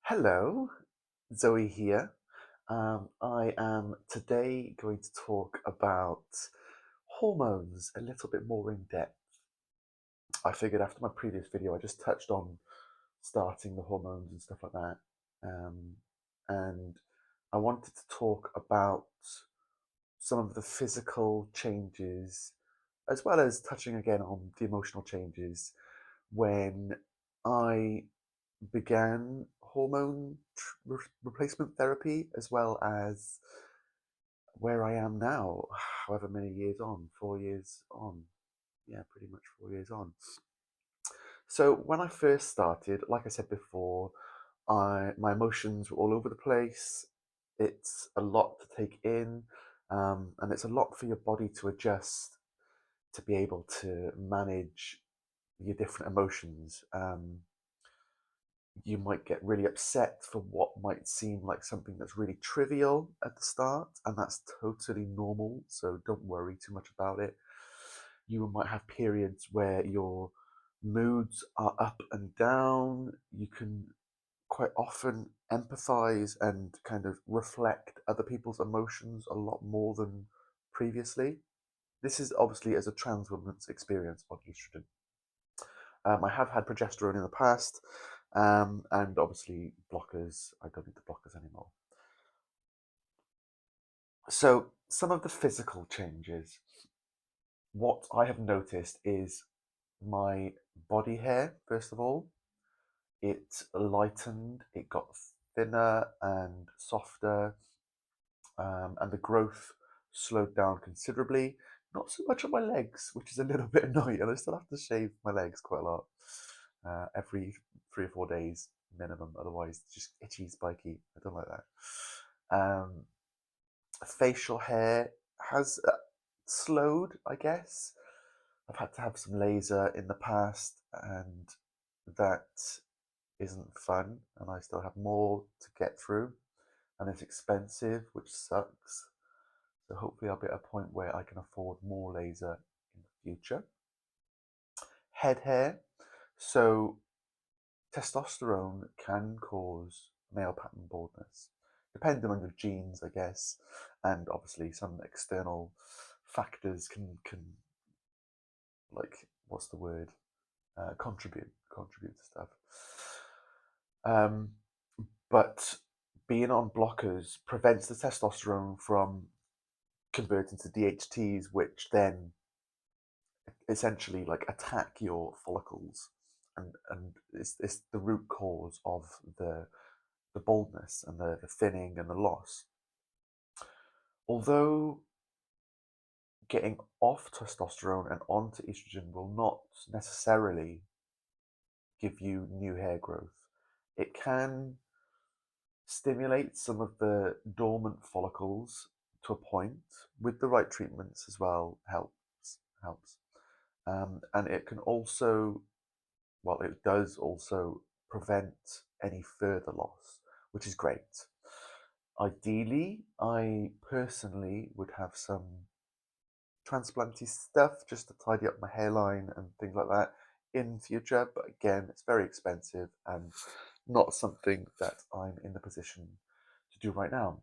Hello, Zoe here. I am today going to talk about hormones a little bit more in depth. I figured after my previous video, I just touched on starting the hormones and stuff like that. Um, and I wanted to talk about some of the physical changes, as well as touching again on the emotional changes when I began hormone replacement therapy, as well as where I am now, however many years on, 4 years on. Yeah, pretty much 4 years on. So when I first started, like I said before, my emotions were all over the place. It's a lot to take in, and it's a lot for your body to adjust to be able to manage your different emotions. You might get really upset for what might seem like something that's really trivial at the start, and that's totally normal, so don't worry too much about it. You might have periods where your moods are up and down. You can quite often empathize and kind of reflect other people's emotions a lot more than previously. This is obviously as a trans woman's experience on estrogen. I have had progesterone in the past, and obviously blockers. I don't need the blockers anymore. So, some of the physical changes. What I have noticed is my body hair, first of all. It lightened, it got thinner and softer, and the growth slowed down considerably. Not so much on my legs, which is a little bit annoying, and I still have to shave my legs quite a lot every 3 or 4 days minimum. Otherwise, it's just itchy, spiky. I don't like that. Facial hair has slowed, I guess. I've had to have some laser in the past, and that isn't fun, and I still have more to get through, and it's expensive, which sucks. So hopefully I'll be at a point where I can afford more laser in the future. Head hair. So testosterone can cause male pattern baldness, depending on your genes, I guess, and obviously some external factors can like what's the word contribute to stuff. Um, but being on blockers prevents the testosterone from converting to DHTs, which then essentially like attack your follicles, and it's the root cause of the baldness and the thinning and the loss. Although getting off testosterone and onto estrogen will not necessarily give you new hair growth, it can stimulate some of the dormant follicles to a point. With the right treatments as well, helps. And it can also, well, it does also prevent any further loss, which is great. Ideally, I personally would have some transplanty stuff just to tidy up my hairline and things like that in future. But again, it's very expensive and not something that I'm in the position to do right now.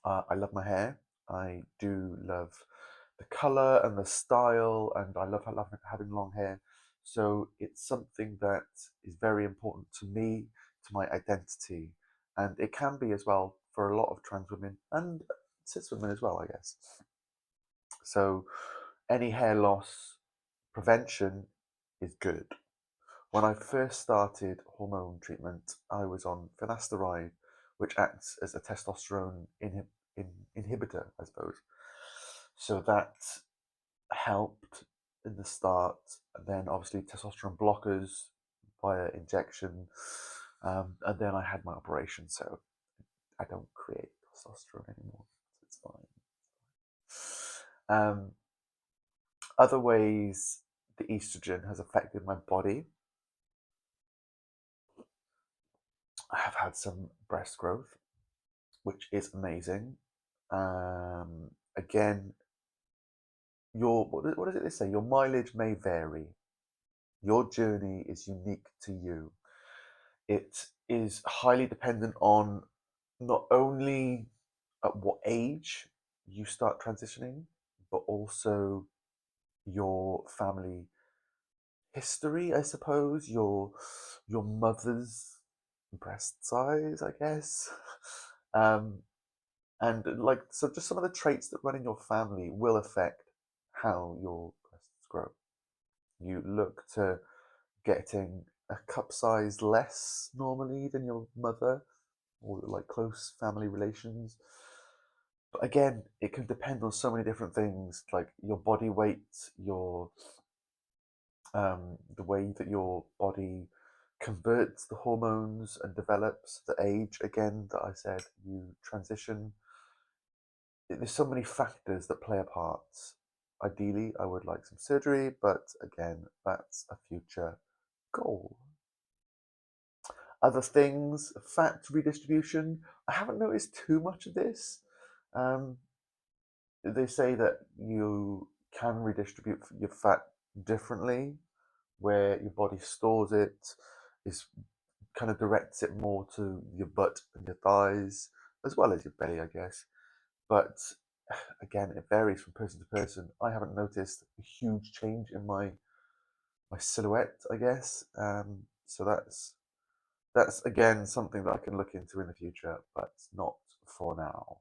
I love my hair. I do love the color and the style, and I love having long hair. So it's something that is very important to me, to my identity, and it can be as well for a lot of trans women and cis women as well, I guess. So any hair loss prevention is good. When I first started hormone treatment, I was on finasteride, which acts as a testosterone inhibitor, I suppose. So that helped in the start, and then obviously testosterone blockers via injection, and then I had my operation, so I don't create testosterone anymore. So it's fine. Other ways the estrogen has affected my body. I have had some breast growth, which is amazing. Again, your what does it say? Your mileage may vary. Your journey is unique to you. It is highly dependent on not only at what age you start transitioning, but also your family history, I suppose, your mother's breast size, I guess. um, and like so, just some of the traits that run in your family will affect how your breasts grow. You look to getting a cup size less normally than your mother, or like close family relations. But again, it can depend on so many different things, like your body weight, your the way that your body converts the hormones and develops, the age again that I said you transition. There's so many factors that play a part. Ideally, I would like some surgery, but again, that's a future goal. Other things, fat redistribution. I haven't noticed too much of this. Um, they say that you can redistribute your fat differently, where your body stores it, is kind of directs it more to your butt and your thighs, as well as your belly, I guess. But again, it varies from person to person. I haven't noticed a huge change in my silhouette, I guess. So that's again something that I can look into in the future, but not for now.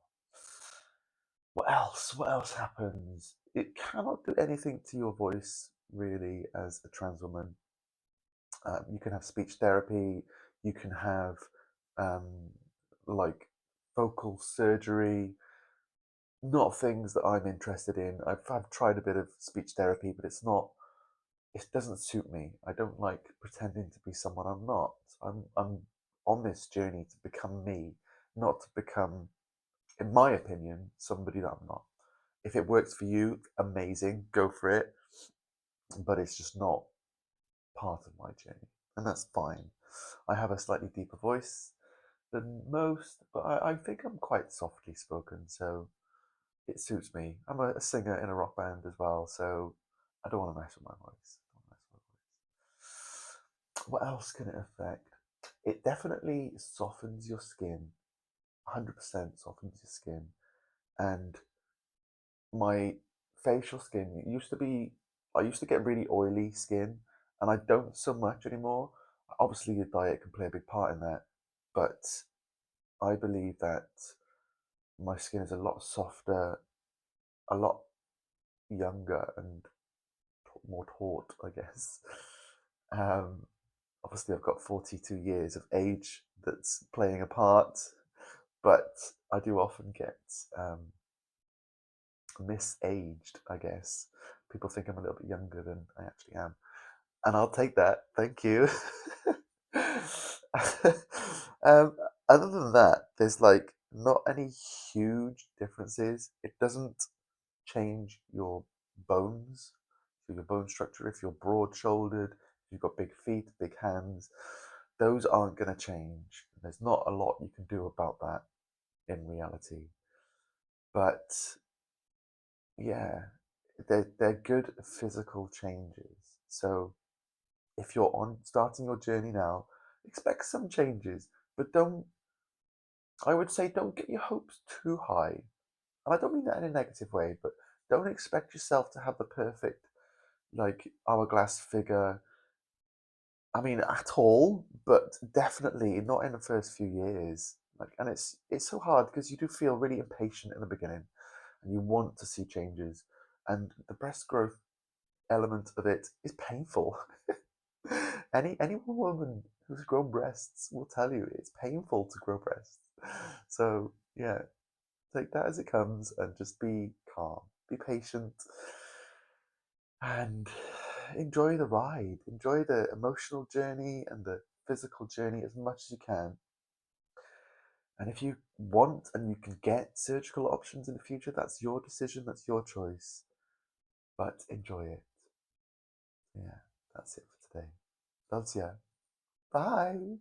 What else? What else happens? It cannot do anything to your voice really as a trans woman. You can have speech therapy. You can have um, like vocal surgery. Not things that I'm interested in. I've tried a bit of speech therapy, but it's not. It doesn't suit me. I don't like pretending to be someone I'm not. I'm on this journey to become me, not to become, in my opinion, somebody that I'm not. If it works for you, amazing, go for it. But it's just not part of my journey, and that's fine. I have a slightly deeper voice than most, but I think I'm quite softly spoken, so it suits me. I'm a singer in a rock band as well, so I don't want to mess with my voice. What else can it affect? It definitely softens your skin. 100% softens your skin. And my facial skin used to be, I used to get really oily skin, and I don't so much anymore. Obviously, your diet can play a big part in that, but I believe that my skin is a lot softer, a lot younger, and more taut, I guess. Um, Obviously, I've got 42 years of age that's playing a part, but I do often get misaged, I guess. People think I'm a little bit younger than I actually am. And I'll take that. Thank you. um, Other than that, there's like not any huge differences. It doesn't change your bones, so your bone structure. If you're broad shouldered, if you've got big feet, big hands, those aren't going to change. There's not a lot you can do about that in reality. But yeah, they're good physical changes. So if you're on starting your journey now, expect some changes, but don't. I would say don't get your hopes too high, and I don't mean that in a negative way, but don't expect yourself to have the perfect like hourglass figure. I mean, at all, but definitely not in the first few years. Like, and it's so hard because you do feel really impatient in the beginning, and you want to see changes, and the breast growth element of it is painful. Any woman who's grown breasts will tell you it's painful to grow breasts. So yeah, take that as it comes and just be calm, be patient, and enjoy the ride. Enjoy the emotional journey and the physical journey as much as you can. And if you want and you can get surgical options in the future, that's your decision, that's your choice. But enjoy it. Yeah, that's it for today. Loves ya. Bye.